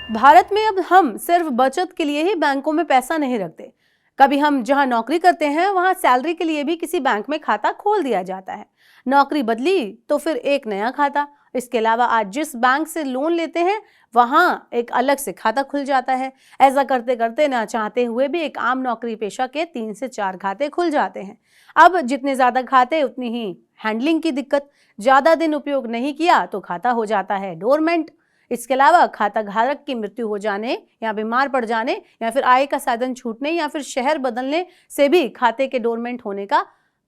भारत में अब हम सिर्फ बचत के लिए ही बैंकों में पैसा नहीं रखते। कभी हम जहां नौकरी करते हैं वहां सैलरी के लिए भी किसी बैंक में खाता खोल दिया जाता है। नौकरी बदली तो फिर एक नया खाता। इसके अलावा आज जिस बैंक से लोन लेते हैं वहां एक अलग से खाता खुल जाता है। ऐसा करते करते ना चाहते हुए भी एक आम नौकरी पेशा के 3 से 4 खाते खुल जाते हैं। अब जितने ज्यादा खाते उतनी ही हैंडलिंग की दिक्कत। ज्यादा दिन उपयोग नहीं किया तो खाता हो जाता है डोरमेंट। इसके अलावा खाता धारक की मृत्यु हो जाने या बीमार पड़ जाने या फिर आय का साधन छूटने या फिर शहर बदलने से भी खाते के डोरमेंट होने का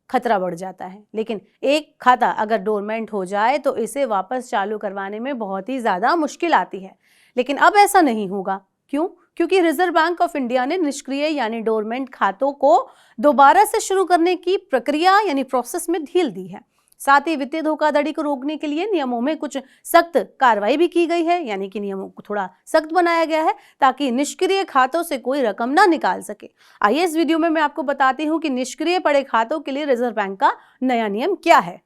खतरा बढ़ जाता है। लेकिन एक खाता अगर डोरमेंट हो जाए तो इसे वापस चालू करवाने में बहुत ही ज्यादा मुश्किल आती है। लेकिन अब ऐसा नहीं होगा। क्यों? क्योंकि रिजर्व बैंक ऑफ इंडिया ने निष्क्रिय यानी डोरमेंट खातों को दोबारा से शुरू करने की प्रक्रिया यानी प्रोसेस में ढील दी है। साथ ही वित्तीय धोखाधड़ी को रोकने के लिए नियमों में कुछ सख्त कार्रवाई भी की गई है, यानी कि नियमों को थोड़ा सख्त बनाया गया है ताकि निष्क्रिय खातों से कोई रकम ना निकाल सके। आइए इस वीडियो में मैं आपको बताती हूं कि निष्क्रिय पड़े खातों के लिए रिजर्व बैंक का नया नियम क्या है।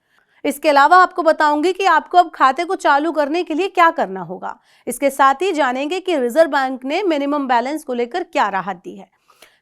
इसके अलावा आपको बताऊंगी कि आपको अब खाते को चालू करने के लिए क्या करना होगा। इसके साथ ही जानेंगे कि रिजर्व बैंक ने मिनिमम बैलेंस को लेकर क्या राहत दी है।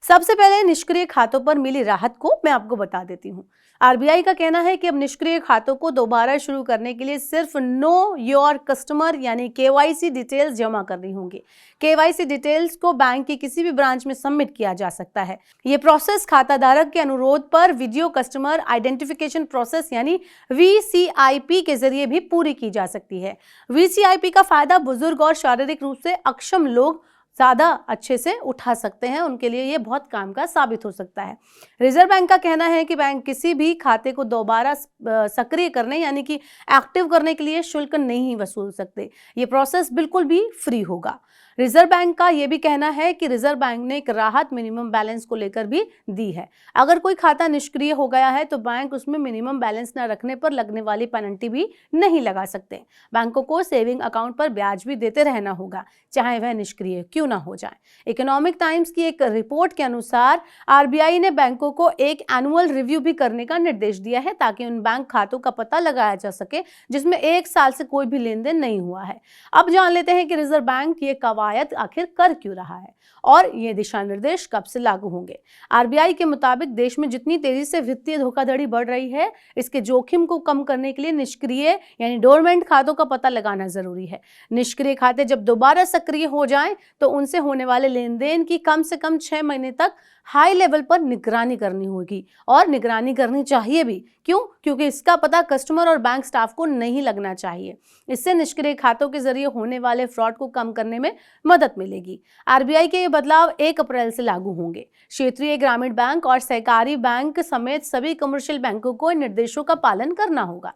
सबसे पहले निष्क्रिय खातों पर मिली राहत को मैं आपको बता देती हूँ। आरबीआई का कहना है कि अब निष्क्रिय खातों को दोबारा शुरू करने के लिए सिर्फ नो योर कस्टमर यानी केवाईसी डिटेल्स जमा करनी होंगी। केवाईसी डिटेल्स को बैंक की किसी भी ब्रांच में सबमिट किया जा सकता है। ये प्रोसेस खाता धारक के अनुरोध पर वीडियो कस्टमर आइडेंटिफिकेशन प्रोसेस यानी वीसीआईपी के जरिए भी पूरी की जा सकती है। वीसीआईपी का फायदा बुजुर्ग और शारीरिक रूप से अक्षम लोग ज़्यादा अच्छे से उठा सकते हैं, उनके लिए ये बहुत काम का साबित हो सकता है। रिजर्व बैंक का कहना है कि बैंक किसी भी खाते को दोबारा सक्रिय करने यानी कि एक्टिव करने के लिए शुल्क नहीं वसूल सकते। ये प्रोसेस बिल्कुल भी फ्री होगा। रिजर्व बैंक का ये भी कहना है कि रिजर्व बैंक ने एक राहत मिनिमम बैलेंस को लेकर भी दी है। अगर कोई खाता निष्क्रिय हो गया है तो बैंक उसमें मिनिमम बैलेंस न रखने पर लगने वाली पेनल्टी भी नहीं लगा सकते। बैंकों को सेविंग अकाउंट पर ब्याज भी देते रहना होगा, चाहे वह निष्क्रिय क्यों ना हो जाए। इकोनॉमिक टाइम्स की एक रिपोर्ट के अनुसार आरबीआई ने बैंकों को एक एनुअल रिव्यू भी करने का निर्देश दिया है ताकि उन बैंक खातों का पता लगाया जा सके जिसमें 1 साल से कोई भी लेन देन नहीं हुआ है। अब जान लेते हैं कि रिजर्व बैंक ये कवायद आखिर कर क्यों रहा है और ये दिशा निर्देश कब से लागू होंगे। आरबीआई के मुताबिक देश में जितनी तेजी से वित्तीय धोखाधड़ी बढ़ रही है, इसके जोखिम को कम करने के लिए निष्क्रिय यानी डोरमेंट खातों का पता लगाना जरूरी है। निष्क्रिय खाते जब दोबारा सक्रिय हो जाएं तो उनसे होने वाले लेन देन की कम से कम 6 महीने तक हाई लेवल पर निगरानी करनी होगी और निगरानी करनी चाहिए भी। क्यों? क्योंकि इसका पता कस्टमर और बैंक स्टाफ को नहीं लगना चाहिए। इससे निष्क्रिय खातों के जरिए होने वाले फ्रॉड को कम करने में मदद मिलेगी। आरबीआई के ये बदलाव 1 अप्रैल से लागू होंगे। क्षेत्रीय ग्रामीण बैंक और सहकारी बैंक समेत सभी कमर्शियल बैंकों को इन निर्देशों का पालन करना होगा।